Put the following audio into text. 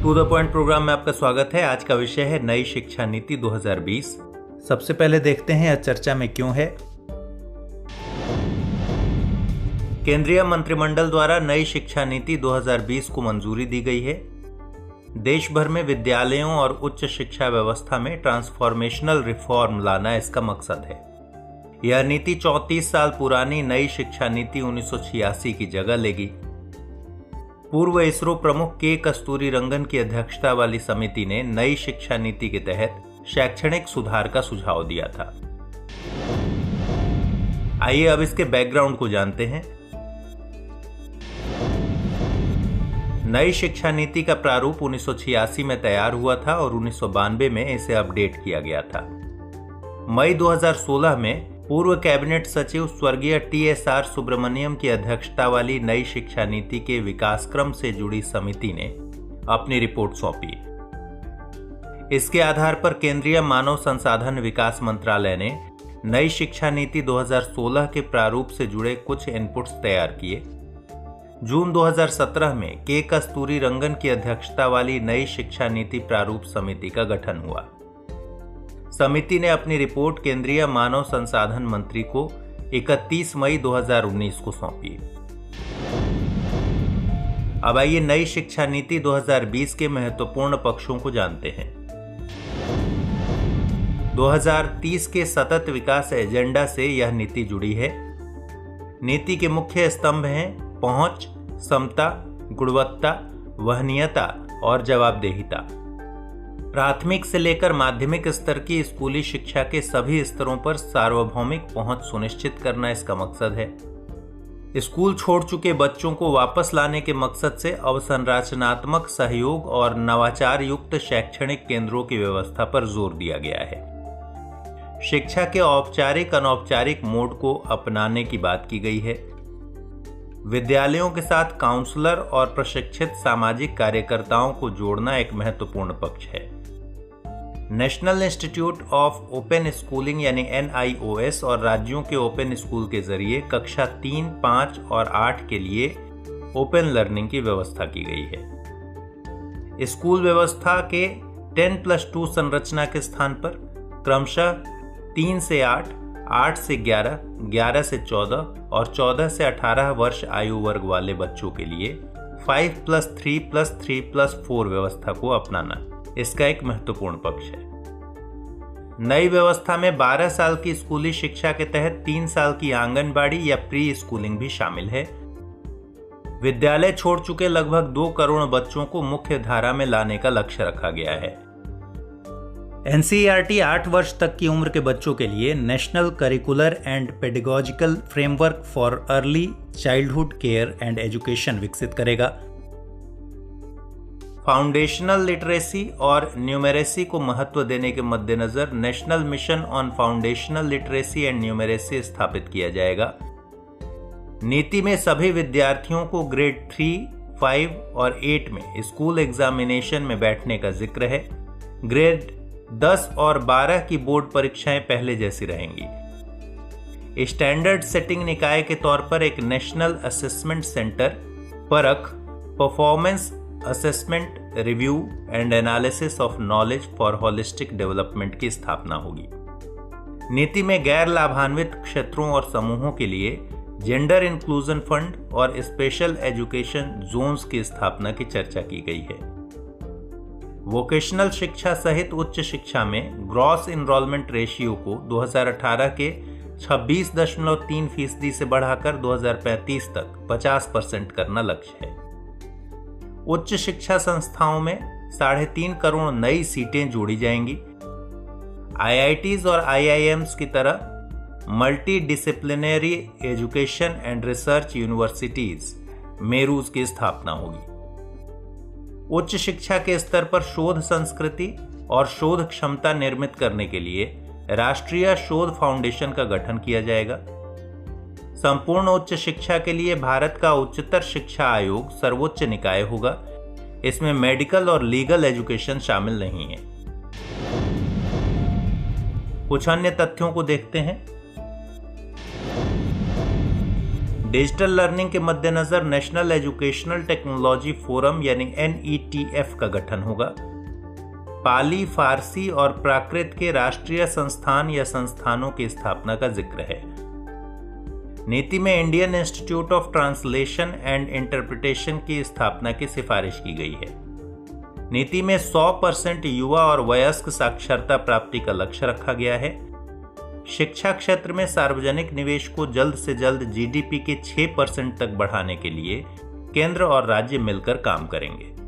To the point programme में आपका स्वागत है। आज का विषय है नई शिक्षा नीति 2020। सबसे पहले देखते हैं यह चर्चा में क्यों है। केंद्रीय मंत्रिमंडल द्वारा नई शिक्षा नीति 2020 को मंजूरी दी गई है। देश भर में विद्यालयों और उच्च शिक्षा व्यवस्था में ट्रांसफॉर्मेशनल रिफॉर्म लाना इसका मकसद है। यह नीति 34 साल पुरानी नई शिक्षा नीति 1986 की जगह लेगी। पूर्व इसरो प्रमुख के कस्तूरीरंगन की अध्यक्षता वाली समिति ने नई शिक्षा नीति के तहत शैक्षणिक सुधार का सुझाव दिया था। आइए अब इसके बैकग्राउंड को जानते हैं। नई शिक्षा नीति का प्रारूप 1986 में तैयार हुआ था और 1992 में इसे अपडेट किया गया था। मई 2016 में पूर्व कैबिनेट सचिव स्वर्गीय TSR सुब्रमण्यम की अध्यक्षता वाली नई शिक्षा नीति के विकास क्रम से जुड़ी समिति ने अपनी रिपोर्ट सौंपी। इसके आधार पर केंद्रीय मानव संसाधन विकास मंत्रालय ने नई शिक्षा नीति 2016 के प्रारूप से जुड़े कुछ इनपुट्स तैयार किए। जून 2017 में के कस्तूरीरंगन की अध्यक्षता वाली नई शिक्षा नीति प्रारूप समिति का गठन हुआ। समिति ने अपनी रिपोर्ट केंद्रीय मानव संसाधन मंत्री को 31 मई 2019 को सौंपी। अब आइए नई शिक्षा नीति 2020 के महत्वपूर्ण पक्षों को जानते हैं। 2030 के सतत विकास एजेंडा से यह नीति जुड़ी है। नीति के मुख्य स्तंभ हैं पहुंच, समता, गुणवत्ता, वहनीयता और जवाबदेहिता। प्राथमिक से लेकर माध्यमिक स्तर की स्कूली शिक्षा के सभी स्तरों पर सार्वभौमिक पहुंच सुनिश्चित करना इसका मकसद है। स्कूल छोड़ चुके बच्चों को वापस लाने के मकसद से अवसंरचनात्मक सहयोग और नवाचार युक्त शैक्षणिक केंद्रों की व्यवस्था पर जोर दिया गया है। शिक्षा के औपचारिक अनौपचारिक मोड को अपनाने की बात की गई है। विद्यालयों के साथ काउंसलर और प्रशिक्षित सामाजिक कार्यकर्ताओं को जोड़ना एक महत्वपूर्ण पक्ष है। National institute of open schooling यानी NIOS और राज्यों के ओपन स्कूल के जरिए कक्षा 3, 5 और 8 के लिए ओपन लर्निंग की व्यवस्था की गई है। स्कूल व्यवस्था के 10+2 संरचना के स्थान पर क्रमशः 3 से 8, 8 से 11, 11 से 14 और 14 से 18 वर्ष आयु वर्ग वाले बच्चों के लिए 5+3+3+4 व्यवस्था को अपनाना इसका एक महत्वपूर्ण पक्ष है। नई व्यवस्था में 12 साल की स्कूली शिक्षा के तहत 3 साल की आंगनबाड़ी या प्री स्कूलिंग भी शामिल है। विद्यालय छोड़ चुके लगभग 2 करोड़ बच्चों को मुख्य धारा में लाने का लक्ष्य रखा गया है। NCERT 8 वर्ष तक की उम्र के बच्चों के लिए national curricular and pedagogical framework for early childhood care and education विकसित करेगा। फाउंडेशनल लिटरेसी और न्यूमेरेसी को महत्व देने के मद्देनजर national mission on foundational literacy and numeracy स्थापित किया जाएगा। नीति में सभी विद्यार्थियों को ग्रेड 3, 5 और 8 में स्कूल एग्जामिनेशन में बैठने का जिक्र है। ग्रेड 10 और 12 की बोर्ड परीक्षाएं पहले जैसी रहेंगी। स्टैंडर्ड सेटिंग निकाय के तौर पर एक नेशनल असेसमेंट सेंटर परख, performance assessment, review and analysis of knowledge for holistic development की स्थापना होगी। नीति में गैर लाभान्वित क्षेत्रों और समूहों के लिए जेंडर इंक्लूजन फंड और स्पेशल एजुकेशन जोन्स की स्थापना की चर्चा की गई है। वोकेशनल शिक्षा सहित उच्च शिक्षा में ग्रॉस इनरोलमेंट रेशियो को 2018 के 26.3% से बढ़ाकर 2035 तक 50% करना लक्ष्य है। उच्च शिक्षा संस्थाओं में 3.5 करोड़ नई सीटें जोड़ी जाएंगी। IITs और IIMs की तरह multi disciplinary education and research universities MERUs की स्थापना होगी। उच्च शिक्षा के स्तर पर शोध संस्कृति और शोध क्षमता निर्मित करने के लिए राष्ट्रीय शोध फाउंडेशन का गठन किया जाएगा। संपूर्ण उच्च शिक्षा के लिए भारत का उच्चतर शिक्षा आयोग सर्वोच्च निकाय होगा। इसमें मेडिकल और लीगल एजुकेशन शामिल नहीं है। कुछ अन्य तथ्यों को देखते हैं। डिजिटल लर्निंग के मद्देनजर नेशनल एजुकेशनल टेक्नोलॉजी फोरम यानी NETF का गठन होगा। पाली, फारसी और प्राकृत के राष्ट्रीय संस्थान या संस्थानों की स्थापना का जिक्र है। नीति में Indian institute of translation and interpretation की स्थापना की सिफारिश की गई है। नीति में 100% युवा और वयस्क साक्षरता प्राप्ति का लक्ष्य रखा गया है। शिक्षा क्षेत्र में सार्वजनिक निवेश को जल्द से जल्द GDP के 6% तक बढ़ाने के लिए केंद्र और राज्य मिलकर काम करेंगे।